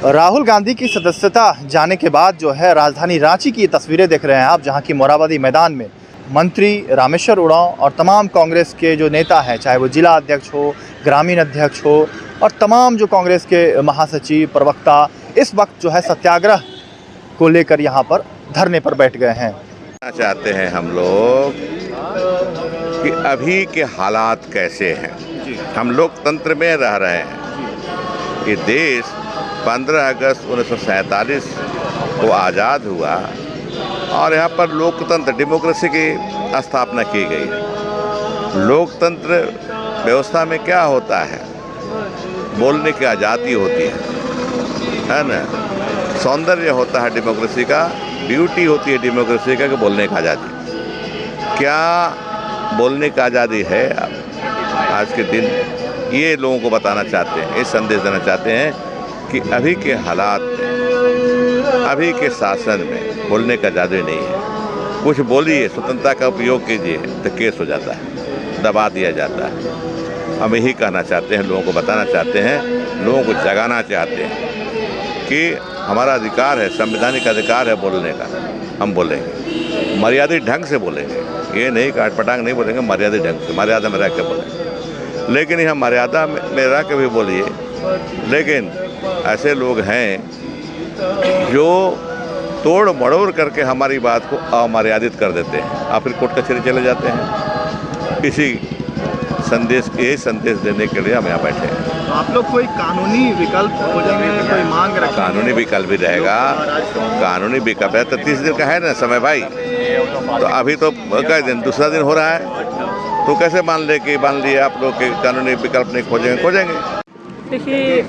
राहुल गांधी की सदस्यता जाने के बाद जो है राजधानी रांची की तस्वीरें देख रहे हैं आप, जहां की मोरहाबादी मैदान में मंत्री रामेश्वर उरांव और तमाम कांग्रेस के जो नेता हैं, चाहे वो जिला अध्यक्ष हो, ग्रामीण अध्यक्ष हो और तमाम जो कांग्रेस के महासचिव, प्रवक्ता, इस वक्त जो है सत्याग्रह को लेकर यहाँ पर धरने पर बैठ गए हैं। चाहते हैं हम लोग कि अभी के हालात कैसे हैं। हम लोकतंत्र में रह रहे हैं। ये देश 15 अगस्त 1947 को आज़ाद हुआ और यहाँ पर लोकतंत्र डेमोक्रेसी की स्थापना की गई। लोकतंत्र व्यवस्था में क्या होता है? बोलने की आज़ादी होती है ना। सौंदर्य होता है डेमोक्रेसी का, ब्यूटी होती है डेमोक्रेसी का कि बोलने की आज़ादी। क्या बोलने की आज़ादी है आज के दिन? ये लोगों को बताना चाहते हैं, ये संदेश देना चाहते हैं कि अभी के हालात में, अभी के शासन में बोलने का आज़ादी नहीं है। कुछ बोलिए, स्वतंत्रता का उपयोग कीजिए तो केस हो जाता है, दबा दिया जाता है। हम यही कहना चाहते हैं, लोगों को बताना चाहते हैं, लोगों को जगाना चाहते हैं कि हमारा अधिकार है, संवैधानिक अधिकार है बोलने का। हम बोलेंगे, मर्यादित ढंग से बोलेंगे। ये नहीं काट पटांग नहीं बोलेंगे, मर्यादित ढंग से, मर्यादा में रह के बोलेंगे। लेकिन यह मर्यादा में रह के भी बोलिए। लेकिन ऐसे लोग हैं जो तोड़ मड़ोड़ करके हमारी बात को अमर्यादित कर देते हैं और फिर कोर्ट कचहरी चले जाते हैं। इसी संदेश, यही संदेश देने के लिए हम यहाँ बैठे हैं। तो आप लोग कोई कानूनी विकल्प खोजेंगे, कोई मांग रखेंगे? कानूनी विकल्प भी रहेगा, कानूनी विकल्प है। तो 30 दिन का है ना समय भाई, तो अभी तो क्या दिन, दूसरा दिन हो रहा है, तो कैसे मान लिए आप लोग के कानूनी विकल्प नहीं खोजेंगे? देखिए,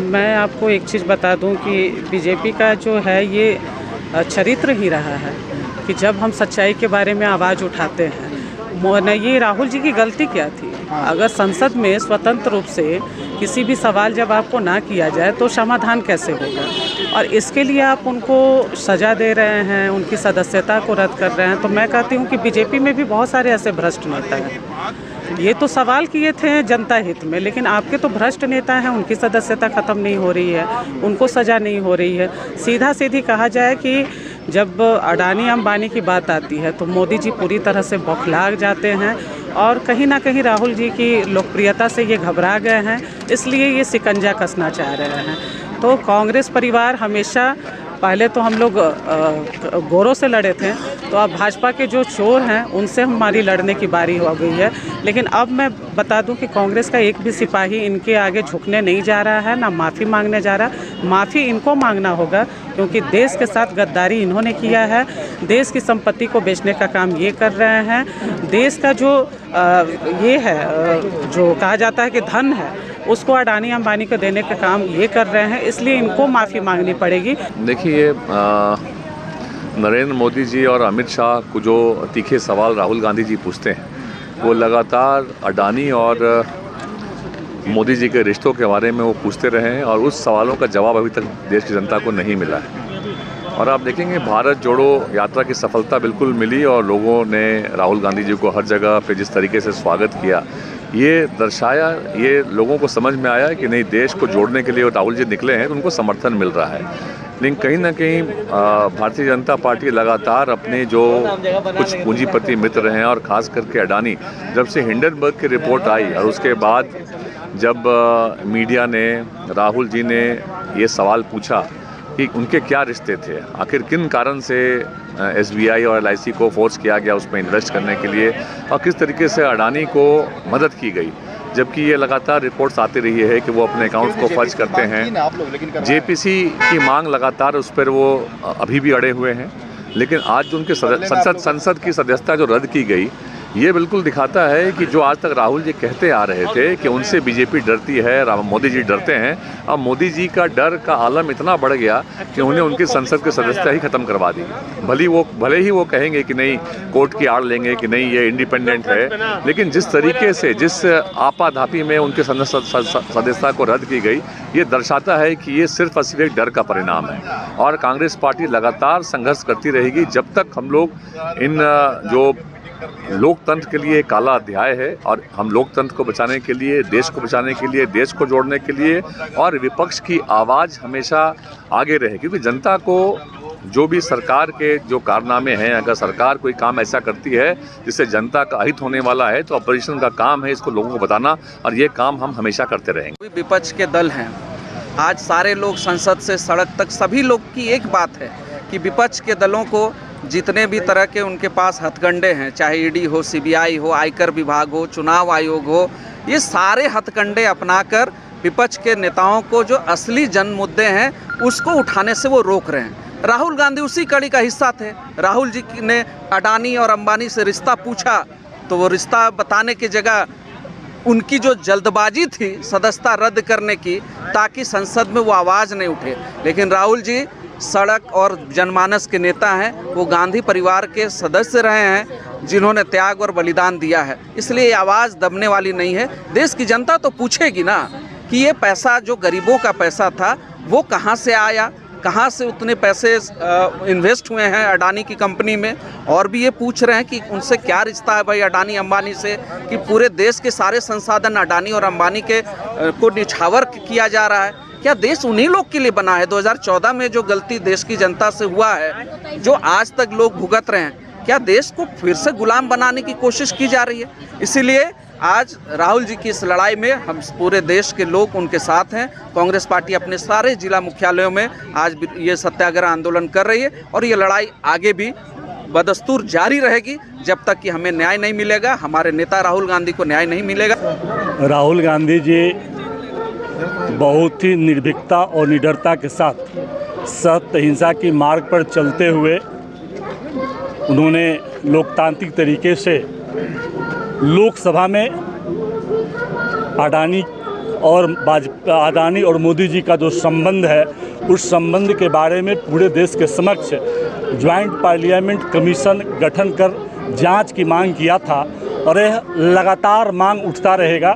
मैं आपको एक चीज़ बता दूं कि बीजेपी का जो है ये चरित्र ही रहा है कि जब हम सच्चाई के बारे में आवाज़ उठाते हैं। ये राहुल जी की गलती क्या थी? अगर संसद में स्वतंत्र रूप से किसी भी सवाल जब आपको ना किया जाए तो समाधान कैसे होगा? और इसके लिए आप उनको सज़ा दे रहे हैं, उनकी सदस्यता को रद्द कर रहे हैं। तो मैं कहती हूँ कि बीजेपी में भी बहुत सारे ऐसे भ्रष्ट नेता हैं। ये तो सवाल किए थे जनता हित में, लेकिन आपके तो भ्रष्ट नेता हैं, उनकी सदस्यता ख़त्म नहीं हो रही है, उनको सज़ा नहीं हो रही है। सीधा सीधी कहा जाए कि जब अडानी अंबानी की बात आती है तो मोदी जी पूरी तरह से बौखला जाते हैं और कहीं ना कहीं राहुल जी की लोकप्रियता से ये घबरा गए हैं, इसलिए ये शिकंजा कसना चाह रहे हैं। तो कांग्रेस परिवार हमेशा, पहले तो हम लोग गोरों से लड़े थे, तो अब भाजपा के जो चोर हैं उनसे हमारी लड़ने की बारी हो गई है। लेकिन अब मैं बता दूं कि कांग्रेस का एक भी सिपाही इनके आगे झुकने नहीं जा रहा है, ना माफ़ी मांगने जा रहा। माफ़ी इनको मांगना होगा क्योंकि देश के साथ गद्दारी इन्होंने किया है, देश की संपत्ति को बेचने का काम ये कर रहे हैं। देश का जो ये है, जो कहा जाता है कि धन है, उसको अडानी अंबानी को देने का काम ये कर रहे हैं, इसलिए इनको माफ़ी मांगनी पड़ेगी। देखिए, नरेंद्र मोदी जी और अमित शाह को जो तीखे सवाल राहुल गांधी जी पूछते हैं, वो लगातार अडानी और मोदी जी के रिश्तों के बारे में वो पूछते रहे हैं और उस सवालों का जवाब अभी तक देश की जनता को नहीं मिला है। और आप देखेंगे, भारत जोड़ो यात्रा की सफलता बिल्कुल मिली और लोगों ने राहुल गांधी जी को हर जगह पे जिस तरीके से स्वागत किया, ये दर्शाया, ये लोगों को समझ में आया कि नहीं, देश को जोड़ने के लिए राहुल जी निकले हैं तो उनको समर्थन मिल रहा है। लेकिन कहीं ना कहीं भारतीय जनता पार्टी लगातार अपने जो कुछ पूंजीपति मित्र हैं और ख़ास करके अडानी, जब से हिंडनबर्ग की रिपोर्ट आई और उसके बाद जब मीडिया ने, राहुल जी ने ये सवाल पूछा कि उनके क्या रिश्ते थे, आखिर किन कारण से SBI और LIC को फोर्स किया गया उसमें इन्वेस्ट करने के लिए और किस तरीके से अडानी को मदद की गई, जबकि ये लगातार रिपोर्ट्स आती रही है कि वो अपने अकाउंट्स को फर्ज करते हैं। JPC की मांग लगातार, उस पर वो अभी भी अड़े हुए हैं। लेकिन आज जो उनके संसद की सदस्यता जो रद्द की गई, ये बिल्कुल दिखाता है कि जो आज तक राहुल जी कहते आ रहे थे कि उनसे बीजेपी डरती है, मोदी जी डरते हैं, अब मोदी जी का डर का आलम इतना बढ़ गया कि उन्हें उनकी संसद की सदस्यता ही खत्म करवा दी। भले ही वो कहेंगे कि नहीं, कोर्ट की आड़ लेंगे कि नहीं ये इंडिपेंडेंट है, लेकिन जिस तरीके से, जिस आपाधापी में उनके सदस्यता को रद्द की गई, ये दर्शाता है कि ये सिर्फ और सिर्फ एक डर का परिणाम है। और कांग्रेस पार्टी लगातार संघर्ष करती रहेगी जब तक हम लोग इन जो लोकतंत्र के लिए एक काला अध्याय है और हम लोकतंत्र को बचाने के लिए, देश को बचाने के लिए, देश को जोड़ने के लिए और विपक्ष की आवाज़ हमेशा आगे रहे, क्योंकि जनता को जो भी सरकार के जो कारनामे हैं, अगर सरकार कोई काम ऐसा करती है जिससे जनता का अहित होने वाला है तो अपोजिशन का काम है इसको लोगों को बताना, और ये काम हम हमेशा करते रहेंगे। विपक्ष के दल हैं, आज सारे लोग संसद से सड़क तक सभी लोग की एक बात है कि विपक्ष के दलों को जितने भी तरह के उनके पास हथकंडे हैं, चाहे ईडी हो, सीबीआई हो, आयकर विभाग हो, चुनाव आयोग हो, ये सारे हथकंडे अपनाकर विपक्ष के नेताओं को जो असली जन मुद्दे हैं उसको उठाने से वो रोक रहे हैं। राहुल गांधी उसी कड़ी का हिस्सा थे। राहुल जी ने अडानी और अंबानी से रिश्ता पूछा तो वो रिश्ता बताने की जगह उनकी जो जल्दबाजी थी सदस्यता रद्द करने की, ताकि संसद में वो आवाज़ नहीं उठे। लेकिन राहुल जी सड़क और जनमानस के नेता हैं, वो गांधी परिवार के सदस्य रहे हैं जिन्होंने त्याग और बलिदान दिया है, इसलिए ये आवाज़ दबने वाली नहीं है। देश की जनता तो पूछेगी ना कि ये पैसा जो गरीबों का पैसा था वो कहाँ से आया, कहाँ से उतने पैसे इन्वेस्ट हुए हैं अडानी की कंपनी में, और भी ये पूछ रहे हैं कि उनसे क्या रिश्ता है भाई अडानी अंबानी से, कि पूरे देश के सारे संसाधन अडानी और अंबानी के को निछावर किया जा रहा है। क्या देश उन्हीं लोग के लिए बना है? 2014 में जो गलती देश की जनता से हुआ है, जो आज तक लोग भुगत रहे हैं, क्या देश को फिर से गुलाम बनाने की कोशिश की जा रही है? इसीलिए आज राहुल जी की इस लड़ाई में हम पूरे देश के लोग उनके साथ हैं। कांग्रेस पार्टी अपने सारे जिला मुख्यालयों में आज ये सत्याग्रह आंदोलन कर रही है और ये लड़ाई आगे भी बदस्तूर जारी रहेगी जब तक कि हमें न्याय नहीं मिलेगा, हमारे नेता राहुल गांधी को न्याय नहीं मिलेगा। राहुल गांधी जी बहुत ही निर्भीकता और निडरता के साथ सत्य हिंसा की मार्ग पर चलते हुए उन्होंने लोकतांत्रिक तरीके से लोकसभा में अडानी और मोदी जी का जो संबंध है उस संबंध के बारे में पूरे देश के समक्ष ज्वाइंट पार्लियामेंट कमीशन गठन कर जांच की मांग किया था और यह लगातार मांग उठता रहेगा।